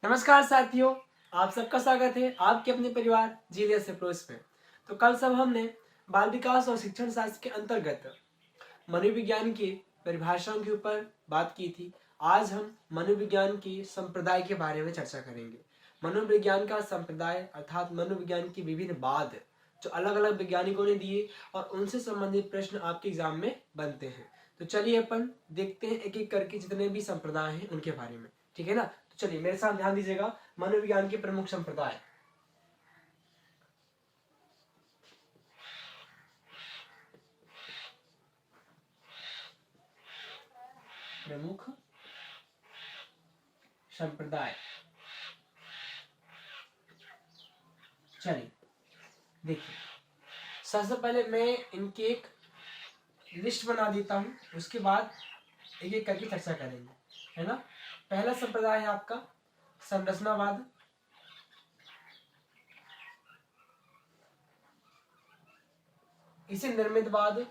नमस्कार साथियों, आप सबका स्वागत है आपके अपने परिवार जीलियस अप्रोच में। तो कल सब हमने बाल विकास और शिक्षण शास्त्र के अंतर्गत मनोविज्ञान की परिभाषाओं के ऊपर बात की थी। आज हम मनोविज्ञान की संप्रदाय के बारे में चर्चा करेंगे। मनोविज्ञान का संप्रदाय अर्थात मनोविज्ञान की विभिन्न वाद जो अलग अलग वैज्ञानिकों ने दिए और उनसे संबंधित प्रश्न आपके एग्जाम में बनते हैं। तो चलिए अपन देखते हैं एक एक करके जितने भी संप्रदाय हैं उनके बारे में, ठीक है ना। तो चलिए मेरे साथ ध्यान दीजिएगा। मनोविज्ञान के प्रमुख संप्रदाय, प्रमुख संप्रदाय, चलिए देखिए। सबसे पहले मैं इनकी एक लिस्ट बना देता हूं, उसके बाद एक एक करके चर्चा करेंगे, है ना। पहला संप्रदाय है आपका संरचनावाद। इसे निर्मितवाद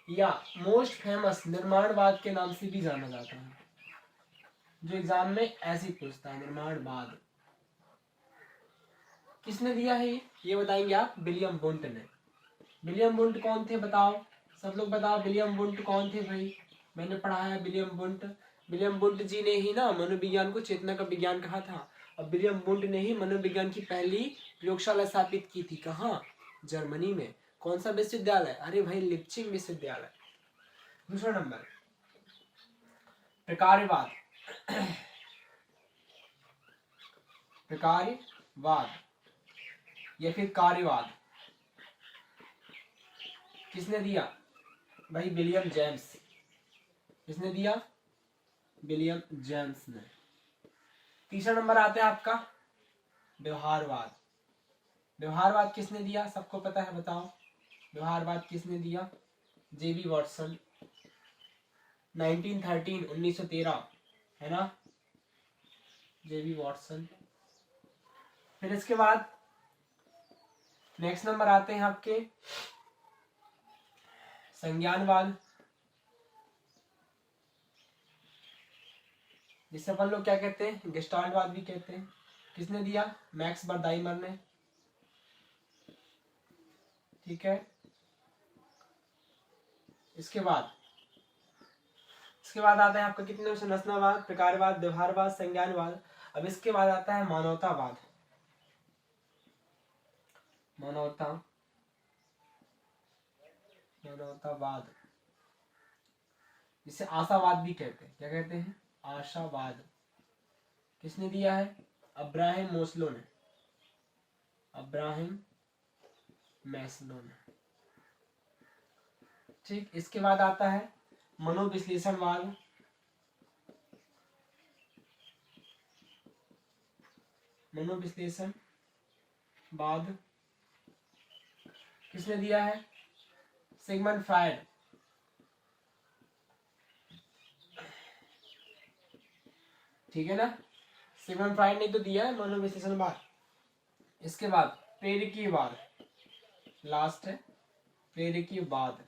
या मोस्ट फेमस निर्माणवाद के नाम से भी जाना जाता है, जो एग्जाम में ऐसे पूछता है, निर्माणवाद। किसने दिया है ये बताएंगे आप, विलियम वुंट ने। विलियम वुंट कौन थे बताओ, सब लोग बताओ विलियम वुंट कौन थे भाई। मैंने पढ़ा है विलियम वुंट। विलियम वुंट जी ने ही ना मनोविज्ञान को चेतना का विज्ञान कहा था, और विलियम वुंट ने ही मनोविज्ञान की पहली प्रयोगशाला स्थापित की थी। कहाँ? जर्मनी में। कौन सा विश्वविद्यालय? अरे भाई लिप्चिग विश्वविद्यालय। दूसरा नंबर, प्रकार्यवाद। प्रकार्यवाद या फिर कार्यवाद किसने दिया भाई? William James. किसने दिया? विलियम जेम्स ने। तीसरा नंबर आता है आपका व्यवहारवाद। व्यवहारवाद किसने दिया? सबको पता है, बताओ व्यवहारवाद किसने दिया? जेबी वॉटसन। 1913 है ना, जेबी वॉटसन। फिर इसके बाद नेक्स्ट नंबर आते हैं आपके संज्ञानवाद, जिसे अपन लोग क्या कहते हैं? गेस्टाल्टवाद भी कहते हैं। किसने दिया? मैक्स बर्दाइमर ने, ठीक है। इसके बाद आता है आपका कितने संरचनावाद, प्रकारवाद, व्यवहारवाद, संज्ञानवाद। अब इसके बाद आता है मानवतावाद। मानवतावाद, जिसे आशावाद भी कहते हैं। क्या कहते हैं? आशावाद। किसने दिया है? अब्राहम मोस्लो ने। अब्राहम मैस्लो ने, ठीक। इसके बाद आता है मनोविश्लेषणवाद। मनोविश्लेषणवाद किसने दिया है? Sigmund Freud. ठीक है ना, सिगमंड फ्रायड ने तो दिया है मनोविश्लेषणवाद। इसके बाद प्रेरकीवाद, लास्ट है प्रेरकीवाद।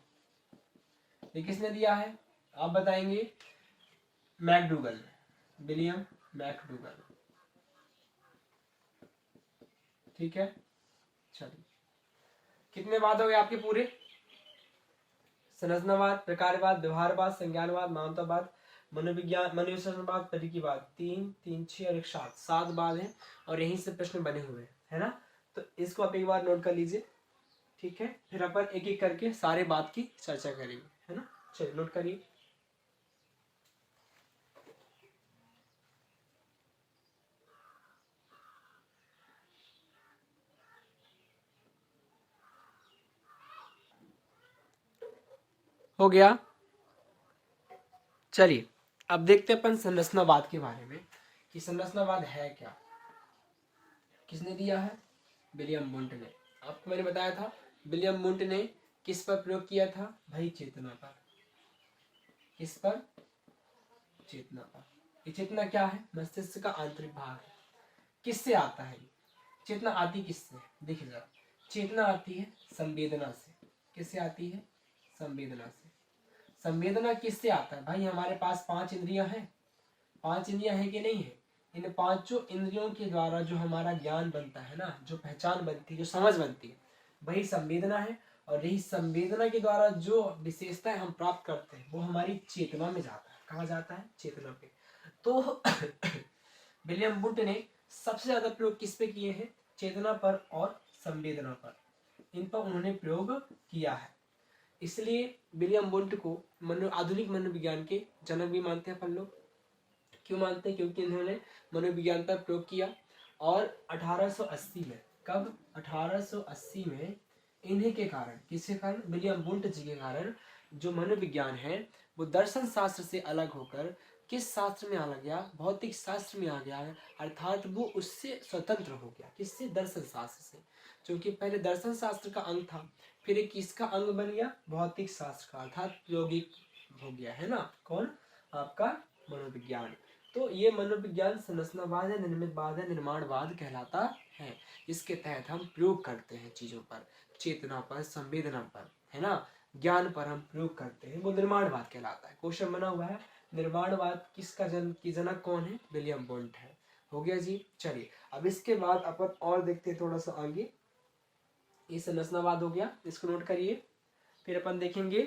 ये किसने दिया है आप बताएंगे? मैकडूगल, विलियम मैकडूगल, ठीक है। चलिए कितने वाद हो गए आपके पूरे? संरचनावाद, प्रकारवाद, व्यवहारवाद, संज्ञानवाद, मानवतावाद, मनोविज्ञान, मनोविश्लेषणवाद, प्रेरकीवाद। 3, 3, 6 और 1, 7 बाद हैं, और यहीं से प्रश्न बने हुए हैं, है ना। तो इसको आप एक बार नोट कर लीजिए, ठीक है। फिर अपन एक एक करके सारे बात की चर्चा करेंगे, है ना। चलिए नोट करिए। हो गया। चलिए अब देखते हैं अपन संरचनावाद के बारे में कि संरचनावाद है क्या। किसने दिया है? विलियम वुंट ने। आपको मैंने बताया था विलियम वुंट ने किस पर प्रयोग किया था भाई? चेतना पर। किस पर? चेतना पर। ये चेतना क्या है? मस्तिष्क का आंतरिक भाग है। किससे आता है? चेतना आती किससे? देखिए जरा, चेतना आती है संवेदना से। किससे आती है? संवेदना से। संवेदना किससे आता है? भाई हमारे पास 5 इंद्रियां हैं, 5 इंद्रियां हैं कि नहीं है? इन पांचों इंद्रियों के द्वारा जो हमारा ज्ञान बनता है ना, जो पहचान बनती है, जो समझ बनती है, वही संवेदना है। और यही संवेदना के द्वारा जो विशेषताएं हम प्राप्त करते हैं वो हमारी चेतना में जाता है। कहाँ जाता है? चेतना पे। तो विलियम वुंट ने सबसे ज्यादा प्रयोग किस पे किए हैं? चेतना पर और संवेदना पर, इन पर उन्होंने प्रयोग किया है। इसलिए विलियम वुंट को आधुनिक मनोविज्ञान के जनक भी मानते हैं अपन लोग। क्यों मानते हैं? क्योंकि इन्होंने मनोविज्ञान पर प्रयोग किया। और 1880 में, कब? 1880 में इन्हीं के कारण, किसके कारण? विलियम वुंट जी के कारण जो मनोविज्ञान है वो दर्शन शास्त्र से अलग होकर किस शास्त्र में आ गया? भौतिक शास्त्र में आ गया है। अर्थात वो उससे स्वतंत्र हो गया। किससे? दर्शन शास्त्र से। क्योंकि पहले दर्शन शास्त्र का अंग था, फिर एक किसका अंग बन गया? भौतिक शास्त्र का, अर्थात यौगिक हो गया, है ना? कौन? आपका मनोविज्ञान। तो ये मनोविज्ञान संरचनावाद है, निर्मितवाद है, निर्माणवाद कहलाता है। इसके तहत हम प्रयोग करते हैं चीजों पर, चेतना पर, संवेदना पर, है ना, ज्ञान पर हम प्रयोग करते हैं, वो निर्माणवाद कहलाता है। क्वेश्चन बना हुआ है निर्माणवाद किसका जनक कौन है? विलियम वुंट है। हो गया जी। चलिए अब इसके बाद अपन और देखते हैं थोड़ा सा आगे। ये संरचनावाद हो गया, इसको नोट करिए। फिर अपन देखेंगे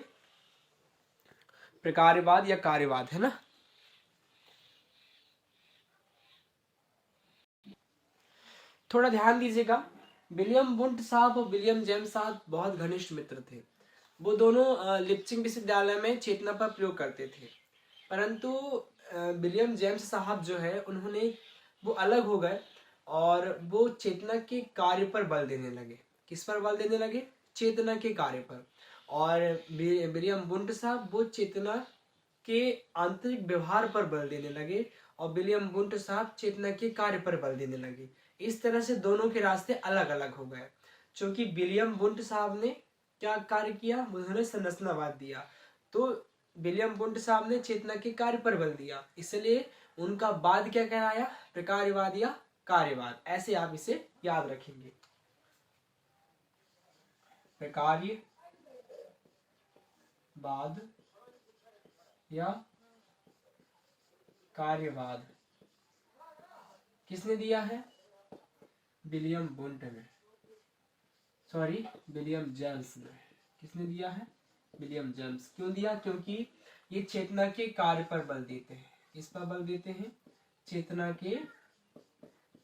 प्रकारवाद या कार्यवाद, है ना। थोड़ा ध्यान दीजिएगा, विलियम वुंट साहब और विलियम जेम्स साहब बहुत घनिष्ठ मित्र थे। वो दोनों लिप्सिंग विश्वविद्यालय में चेतना पर प्रयोग करते थे। परंतु विलियम जेम्स साहब जो है उन्होंने वो अलग हो गए और वो चेतना के कार्य पर बल देने लगे। किस पर बल देने लगे? चेतना के कार्य पर। और विलियम वुंट साहब वो चेतना के आंतरिक व्यवहार पर बल देने लगे और विलियम वुंट साहब चेतना के कार्य पर बल देने लगे। इस तरह से दोनों के रास्ते अलग अलग हो गए। क्योंकि विलियम वुंट साहब ने क्या कार्य किया? उन्होंने संरचनावाद दिया। तो विलियम वुंट साहब ने चेतना के कार्य पर बल दिया, इसलिए उनका वाद क्या कहलाया? प्रकारवाद या कार्यवाद। ऐसे आप इसे याद रखेंगे, प्रकारवाद या कार्यवाद। किसने दिया है? विलियम वुंट ने, सॉरी विलियम जेम्स ने। किसने दिया है? William James. क्यों दिया? क्योंकि ये चेतना के कार्य पर बल देते हैं। किस पर बल देते हैं? चेतना के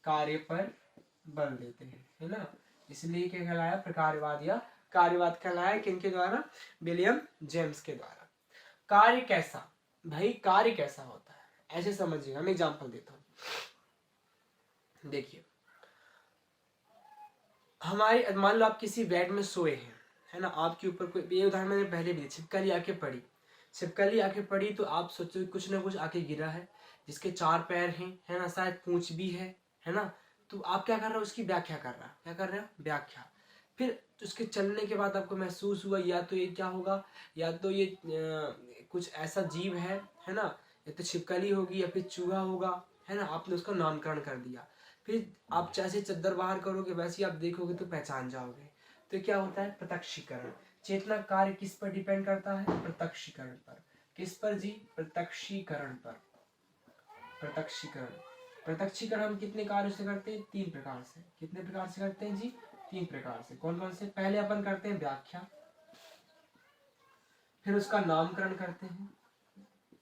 कार्य पर बल देते हैं, है ना। इसलिए क्या कहलाया? प्रकारवाद या कार्यवाद कहलाया। किनके द्वारा? विलियम जेम्स के द्वारा। कार्य कैसा? भाई कार्य कैसा होता है ऐसे समझिएगा, मैं एग्जांपल देता हूँ। देखिए, हमारे मान लो आप किसी बेड में सोए हैं, है ना, आपके ऊपर कोई, ये उदाहरण मैंने पहले भी दी, छिपकली आके पड़ी। छिपकली आके पड़ी तो आप सोचो कुछ ना कुछ आके गिरा है, जिसके 4 पैर हैं, है ना, शायद पूंछ भी है ना। तो आप क्या कर रहे हो? उसकी व्याख्या कर रहा है। क्या कर रहे हो? व्याख्या। फिर उसके चलने के बाद आपको महसूस हुआ या तो ये क्या होगा, या तो ये कुछ ऐसा जीव है ना, या तो छिपकली होगी या फिर चूहा होगा, है ना। आपने उसका नामकरण कर दिया। फिर आप जैसे चद्दर बाहर करोगे वैसे ही आप देखोगे तो पहचान जाओगे। तो क्या होता है? प्रत्यक्षीकरण। चेतना कार्य किस पर डिपेंड करता है? प्रत्यक्षीकरण पर। किस पर जी? प्रत्यक्षीकरण पर। प्रत्यक्षीकरण। प्रत्यक्षीकरण हम कितने कार्य से करते हैं? 3 प्रकार से। कितने प्रकार से करते हैं जी? 3 प्रकार से। कौन कौन से? पहले अपन करते हैं व्याख्या, फिर उसका नामकरण करते हैं,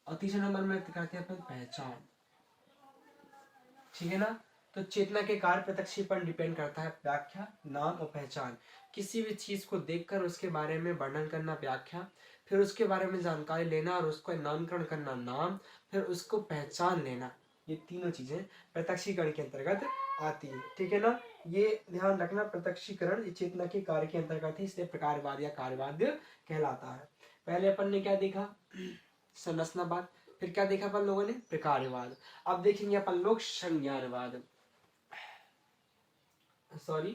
और तीसरे नंबर में करते हैं अपन पहचान। ठीक है ना। तो चेतना के कार्य प्रत्यक्ष पर डिपेंड करता है व्याख्या, नाम और पहचान। किसी भी चीज को देखकर उसके बारे में वर्णन करना व्याख्या, फिर उसके बारे में जानकारी लेना और उसको नामकरण करना नाम, फिर उसको पहचान लेना, ये तीनों चीजें प्रत्यक्षीकरण के अंतर्गत आती है। ठीक है ना। ये ध्यान रखना, प्रत्यक्षीकरण चेतना के कार्य के अंतर्गत है, इसलिए प्रकारवाद या कार्यवाद कहलाता है। पहले अपन ने क्या देखा? संरचनावाद। फिर क्या देखा अपन लोगों ने? प्रकारवाद। अब देखेंगे अपन लोग संज्ञानवाद। सॉरी,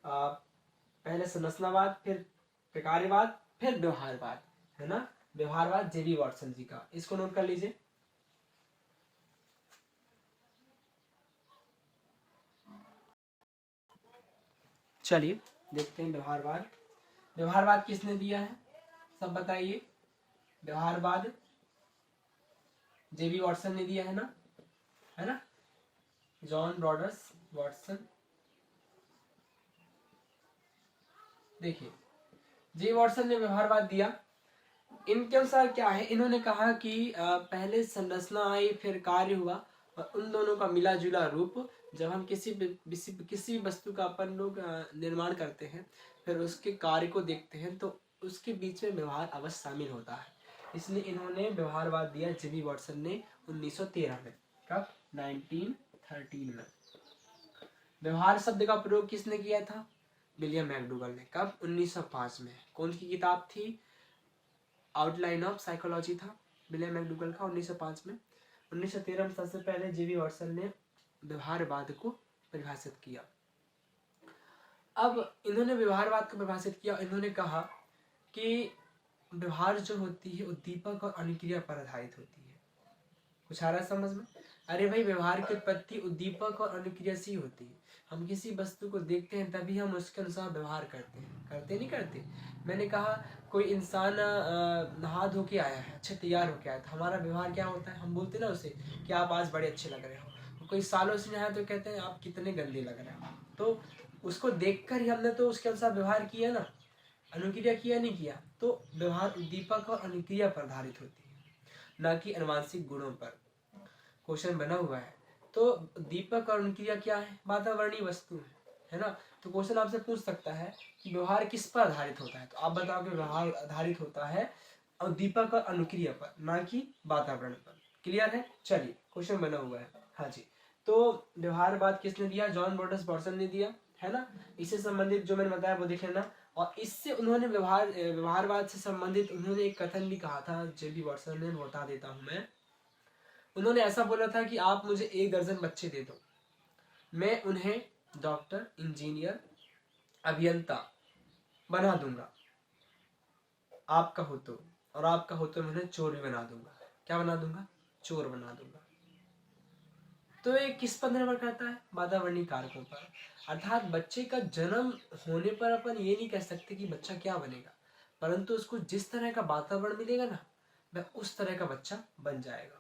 पहले संरचनावाद, फिर प्रकारवाद, फिर व्यवहारवाद, है ना। व्यवहारवाद जेबी वॉटसन जी का, इसको नोट कर लीजिए। चलिए देखते हैं व्यवहारवाद। व्यवहारवाद किसने दिया है? सब बताइए। व्यवहारवाद जेबी वॉटसन ने दिया है ना, जॉन रॉडर्स वॉटसन। देखिए जे वॉटसन ने व्यवहारवाद दिया। इनके अनुसार क्या है, इन्होंने कहा कि पहले संरचना आई फिर कार्य हुआ, और उन दोनों का मिला जुला रूप, जब हम किसी भी वस्तु का अपन लोग निर्माण करते हैं फिर उसके कार्य को देखते हैं तो उसके बीच में व्यवहार अवश्य शामिल होता है। इसलिए इन्होंने व्यवहारवाद दिया जेबी वॉटसन ने 1913 में। कब? 1913 में। व्यवहार शब्द का प्रयोग किसने किया था? विलियम मैकडूगल ने। कब? 1905 में। कौन सी किताब थी? आउटलाइन ऑफ साइकोलॉजी था विलियम मैकडूगल का 1905 में। 1913 में सबसे पहले जेबी वॉटसन ने व्यवहारवाद को परिभाषित किया। अब इन्होंने व्यवहारवाद को परिभाषित किया। इन्होंने कहा कि व्यवहार जो होती है उद्दीपक और अनुक्रिया पर आधारित होती है। कुछ आ रहा है समझ में? अरे भाई, व्यवहार की उत्पत्ति उद्दीपक और अनुक्रिया से होती है। हम किसी वस्तु को देखते हैं तभी हम उसके अनुसार व्यवहार करते हैं, करते नहीं करते? मैंने कहा कोई इंसान नहा धो के आया है, अच्छा तैयार होके आया, तो हमारा व्यवहार क्या होता है? हम बोलते ना उसे कि आप आज बड़े अच्छे लग रहे हो। कोई सालों से नहाया तो कहते हैं आप कितने गंदे लग रहे हो। तो उसको देखकर ही हमने तो उसके अनुसार व्यवहार किया ना, अनुक्रिया किया नहीं किया। तो व्यवहार उद्दीपक और अनुक्रिया पर आधारित होती है, न कि आनुवांशिक गुणों पर। क्वेश्चन बना हुआ है। तो दीपक और अनुक्रिया क्या है? वातावरणीय वस्तु है ना। तो क्वेश्चन आपसे पूछ सकता है कि व्यवहार किस पर आधारित होता है, तो आप बताओ कि व्यवहार आधारित होता है और दीपक और अनुक्रिया पर, ना कि वातावरण पर। क्लियर है? चलिए, क्वेश्चन बना हुआ है। हाँ जी, तो व्यवहारवाद किसने दिया? जॉन रॉडर्स वॉटसन ने दिया, है ना। इससे संबंधित जो मैंने बताया वो देख लेना। और इससे उन्होंने व्यवहारवाद से संबंधित उन्होंने एक कथन भी कहा था जेबी वॉटसन ने, बता देता हूं मैं। उन्होंने ऐसा बोला था कि आप मुझे 1 दर्जन बच्चे दे दो, मैं उन्हें डॉक्टर, इंजीनियर, अभियंता बना दूंगा, आपका हो तो, और आपका हो तो मैं उन्हें चोर भी बना दूंगा। क्या बना दूंगा? चोर बना दूंगा। तो ये किस पर निर्भर करता है? वातावरणीय कारकों पर। अर्थात बच्चे का जन्म होने पर अपन ये नहीं कह सकते कि बच्चा क्या बनेगा, परंतु उसको जिस तरह का वातावरण मिलेगा ना, वह उस तरह का बच्चा बन जाएगा।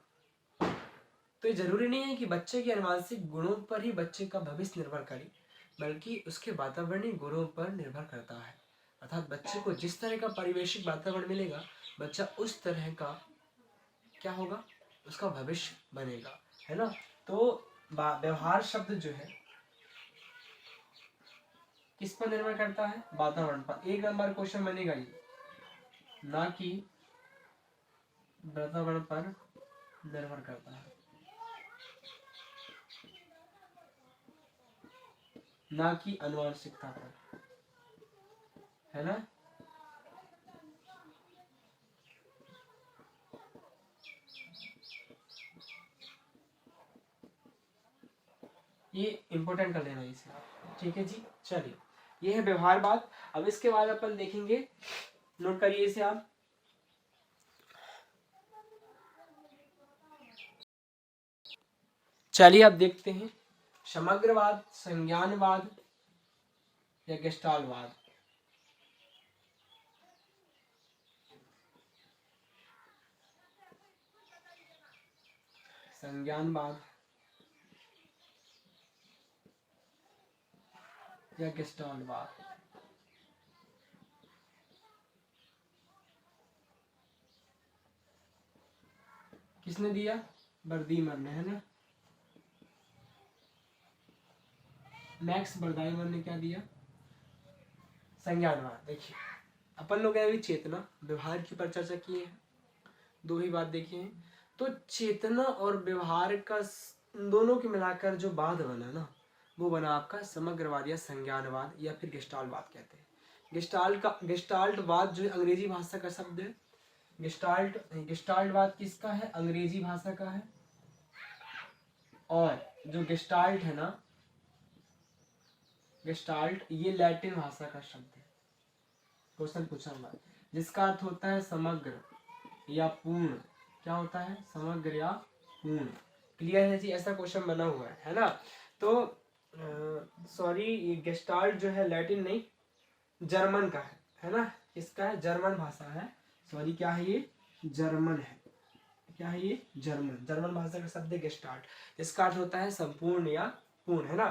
तो ये जरूरी नहीं है कि बच्चे के आनुवांशिक गुणों पर ही बच्चे का भविष्य निर्भर करे, बल्कि उसके वातावरणीय गुणों पर निर्भर करता है। अर्थात बच्चे को जिस तरह का परिवेशिक वातावरण मिलेगा, बच्चा उस तरह का क्या होगा, उसका भविष्य बनेगा, है ना। तो व्यवहार शब्द जो है किस पर निर्भर करता है? वातावरण पर। 1 नंबर क्वेश्चन बनेगा ये, ना कि वातावरण पर निर्भर करता है, ना कि आनुवंशिकता पर, है ना। ये इंपोर्टेंट कर लेना इसे, ठीक है जी। चलिए, ये है व्यवहारवाद। अब इसके बाद अपन देखेंगे, नोट करिए इसे आप। चलिए अब देखते हैं समग्रवाद, संज्ञानवाद या गेस्टाल्टवाद। संज्ञानवाद या गेस्टाल्टवाद। किसने दिया? बर्दीमर ने, है ना। मैक्स बर्दाइमर ने क्या दिया? संज्ञानवाद। देखिए, अपन लोग अभी चेतना व्यवहार की पर चर्चा किए हैं, 2 ही बात देखी है। तो चेतना और व्यवहार का दोनों के मिलाकर जो बाद बना ना, वो बना आपका समग्रवाद या संज्ञानवाद, या फिर गेस्टाल्टवाद कहते हैं। गेस्टाल्टवाद जो है अंग्रेजी भाषा का शब्द है। गेस्टाल्टवाद किसका है? अंग्रेजी भाषा का है। और जो गेस्टाल्ट है ना, गेस्टाल्ट ये लैटिन भाषा का शब्द है। क्वेश्चन पूछा हुआ, जिसका अर्थ होता है समग्र या पूर्ण। क्या होता है? समग्र या पूर्ण। क्लियर है जी? ऐसा क्वेश्चन बना हुआ है ना। तो सॉरी, ये गेस्टाल्ट जो है लैटिन नहीं, जर्मन का है ना। इसका है, जर्मन भाषा है। सॉरी, क्या है ये? जर्मन है। क्या है ये? जर्मन। जर्मन भाषा का शब्द है गेस्टाल्ट। इसका अर्थ होता है संपूर्ण या पूर्ण, है ना।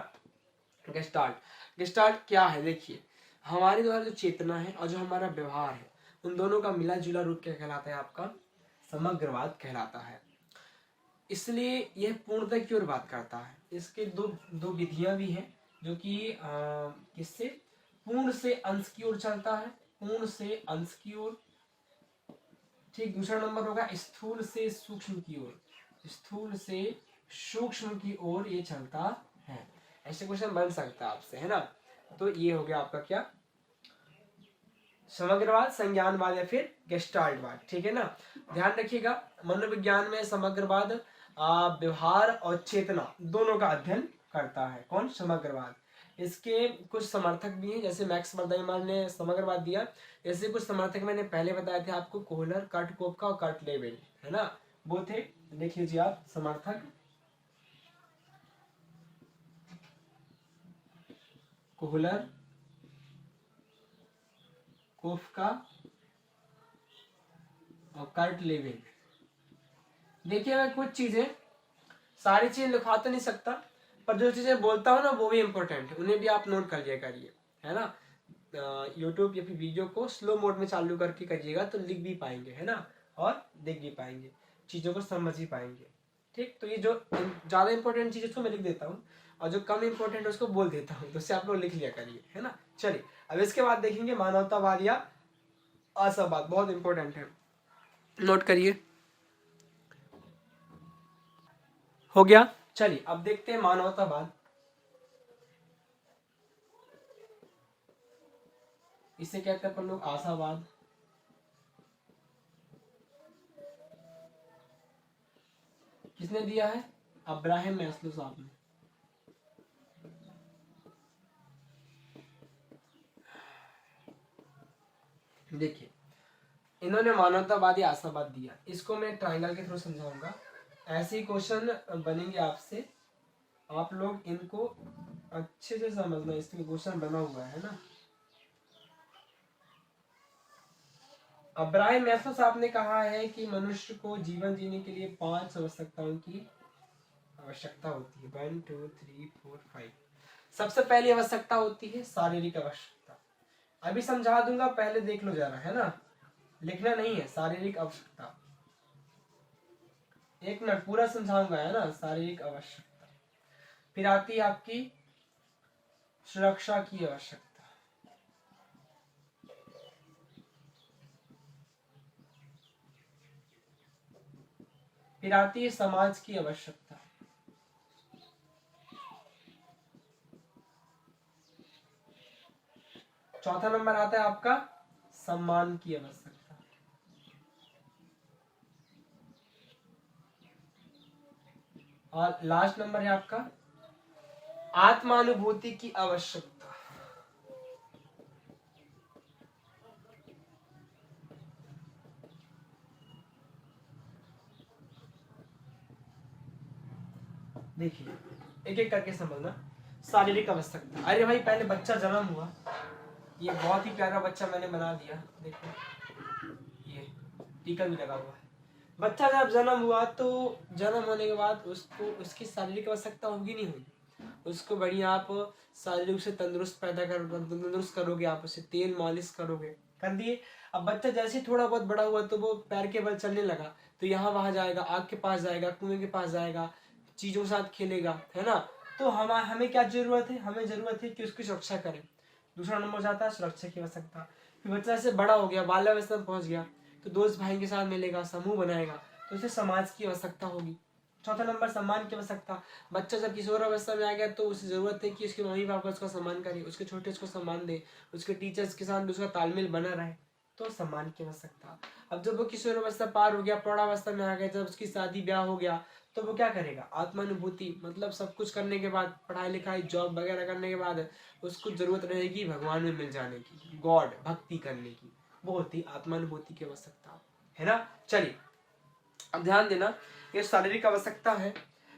गेस्टाल्ट। गेस्टाल्ट क्या है? देखिए, हमारे द्वारा जो चेतना है और जो हमारा व्यवहार है, उन दोनों का मिला जुला रूप क्या कहलाता है? आपका समग्रवाद कहलाता है। इसलिए यह पूर्णता की ओर बात करता है। इसके दो दो विधियां भी हैं, जो कि किससे? पूर्ण से अंश की ओर चलता है, पूर्ण से अंश की ओर। ठीक। दूसरा नंबर होगा स्थूल से सूक्ष्म की ओर, स्थूल से सूक्ष्म की ओर ये चलता है। ऐसे क्वेश्चन बन सकता है आपसे, है ना। तो ये हो गया आपका क्या? समग्रवाद, संज्ञानवाद या फिर गेस्टाल्टवाद। ठीक है ना। ध्यान रखिएगा, मनोविज्ञान में समग्रवाद व्यवहार और चेतना दोनों का अध्ययन करता है। कौन? समग्रवाद। इसके कुछ समर्थक भी हैं, जैसे मैक्स बर्दाइमर ने समग्रवाद दिया। ऐसे कुछ समर्थक मैंने पहले बताए थे आपको, कोहलर, कर्ट कोपका और कर्ट लेविन, है ना। वो थे, देख लीजिए आप समर्थक। कोहलर, कोफका और कर्ट लेविन। देखिए, मैं कुछ चीजें, सारी चीजें लिखा तो नहीं सकता, पर जो चीजें बोलता हूँ ना वो भी इंपॉर्टेंट है, उन्हें भी आप नोट कर लिया करिए, है ना। यूट्यूब या फिर वीडियो को स्लो मोड में चालू करके करिएगा तो लिख भी पाएंगे, है ना, और देख भी पाएंगे, चीजों को समझ भी पाएंगे। ठीक। तो ये जो ज्यादा इंपॉर्टेंट चीज है उसको मैं लिख देता हूँ, और जो कम इंपॉर्टेंट है उसको बोल देता हूँ, तो उससे आप लोग लिख लिया करिए, है ना। चलिए, अब इसके बाद देखेंगे मानवतावाद या आशावाद। बहुत इंपॉर्टेंट है, नोट करिए। हो गया। चलिए, अब देखते हैं मानवतावाद। इसे कहते हैं अपन लोग आशावाद। किसने दिया है? अब्राहम मैस्लो साहब ने। देखिए, इन्होंने मानवतावाद या आशावाद दिया। इसको मैं ट्रायंगल के थ्रू समझाऊंगा। ऐसे ही क्वेश्चन बनेंगे आपसे, आप लोग इनको अच्छे से समझना। इसमें क्वेश्चन बना हुआ है ना। अब्राहम मैस्लो साहब ने कहा है कि मनुष्य को जीवन जीने के लिए 5 आवश्यकताओं की आवश्यकता होती है। 1 2 3 4 5। सबसे पहली आवश्यकता होती है शारीरिक आवश्यकता। अभी समझा दूंगा, पहले देख लो जरा, है ना। लिखना नहीं है, शारीरिक आवश्यकता। 1 मिनट पूरा समझाऊंगा, है ना। शारीरिक आवश्यकता। फिर आती है आपकी सुरक्षा की आवश्यकता। फिर आती है समाज की आवश्यकता। चौथा नंबर आता है आपका सम्मान की आवश्यकता। और लास्ट नंबर है आपका आत्मानुभूति की आवश्यकता। देखिए, एक एक करके समझना। शारीरिक आवश्यकता, अरे भाई पहले बच्चा जन्म हुआ, ये बहुत ही प्यारा बच्चा मैंने बना दिया, देखो ये टीका भी लगा हुआ है। बच्चा जब जन्म हुआ तो जन्म होने के बाद उसको उसकी शारीरिक आवश्यकता होगी नहीं होगी? उसको बढ़िया आप शारीरिक से तंदुरुस्त करोगे, आप उसे तेल मालिश करोगे, कर दिए। अब बच्चा जैसे ही थोड़ा बहुत बड़ा हुआ तो वो पैर के बल चलने लगा, तो यहाँ वहां जाएगा, आग के पास जाएगा, कुएं के पास जाएगा, चीजों के साथ खेलेगा, है ना। तो हमें क्या जरूरत है? हमें जरूरत है कि उसकी सुरक्षा करें। दूसरा नंबर जाता है सुरक्षा की आवश्यकता। फिर बच्चा से बड़ा हो गया, बाल्यावस्था में पहुंच गया, तो दोस्त भाई के साथ मिलेगा, समूह बनाएगा, तो उसे समाज की आवश्यकता होगी। चौथा नंबर सम्मान की आवश्यकता। बच्चा जब किशोर अवस्था में आ गया तो उसे जरूरत है कि उसके मम्मी पापा उसका सम्मान करें, उसके छोटे उसको सम्मान दे, उसके टीचर्स के साथ उसका तालमेल बना रहे, तो सम्मान की आवश्यकता। अब जब वो किशोर अवस्था पार हो गया, प्रौढ़ावस्था में आ गया, जब उसकी शादी ब्याह हो गया, तो वो क्या करेगा? आत्मानुभूति, मतलब सब कुछ करने के बाद, पढ़ाई लिखाई जॉब वगैरह करने के बाद उसको जरूरत रहेगी भगवान में मिल जाने की, गॉड भक्ति करने की, वो होती आत्मानुभूति की आवश्यकता, है ना। चलिए, अब ध्यान देना, ये शारीरिक आवश्यकता है,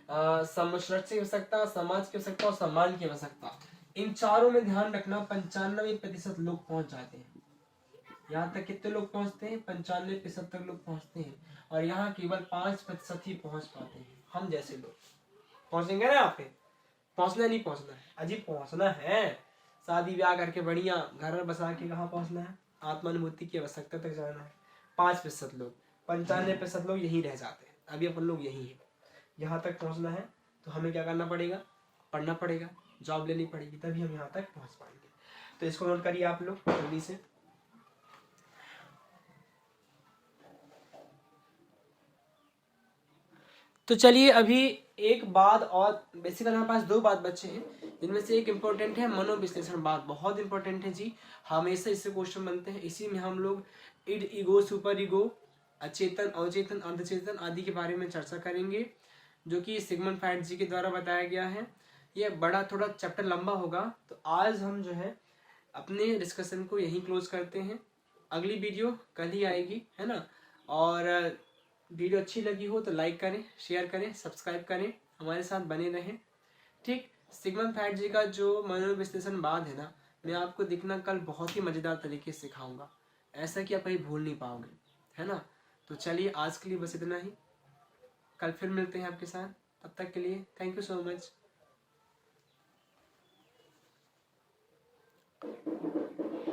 सुरक्षा की आवश्यकता, समाज की आवश्यकता और सम्मान की आवश्यकता। इन चारों में ध्यान रखना 95% लोग पहुंच जाते हैं। यहाँ तक कितने लोग पहुँचते हैं? 95% तक लोग पहुँचते हैं, और यहाँ केवल 5% ही पहुँच पाते हैं। हम जैसे लोग पहुँचेंगे ना यहाँ पे? पहुँचना नहीं पहुँचना है? अजी पहुँचना है। शादी ब्याह करके बढ़िया घर बसा के कहाँ पहुँचना है? आत्मानुभूति की आवश्यकता तक जाना है। 5% लोग, 95% लोग यहीं रह जाते हैं। अभी अपन लोग यहीं हैं। यहाँ तक पहुँचना है तो हमें क्या करना पड़ेगा? पढ़ना पड़ेगा, जॉब लेनी पड़ेगी, तभी हम यहाँ तक पहुँच पाएंगे। तो इसको नोट करिए आप लोग जल्दी से। तो चलिए अभी एक बात और, बेसिकली हमारे पास 2 बात बचे हैं, जिनमें से एक इम्पोर्टेंट है मनोविश्लेषण बात, बहुत इंपॉर्टेंट है जी। हमेशा इससे क्वेश्चन बनते हैं। इसी में हम लोग इड, ईगो, सुपर ईगो, अचेतन, अवचेतन, अर्धचेतन आदि के बारे में चर्चा करेंगे, जो कि सिगमंड फ्राइड जी के द्वारा बताया गया है। ये बड़ा थोड़ा चैप्टर लंबा होगा, तो आज हम जो है अपने डिस्कशन को यहीं क्लोज करते हैं। अगली वीडियो कल ही आएगी, है ना? और वीडियो अच्छी लगी हो तो लाइक करें, शेयर करें, सब्सक्राइब करें, हमारे साथ बने रहें। ठीक, सिगमंड फ्राइड जी का जो मनोविश्लेषणवाद है ना, मैं आपको दिखना कल बहुत ही मज़ेदार तरीके से सिखाऊंगा, ऐसा कि आप कहीं भूल नहीं पाओगे, है ना? तो चलिए आज के लिए बस इतना ही, कल फिर मिलते हैं आपके साथ। तब तक के लिए थैंक यू सो मच।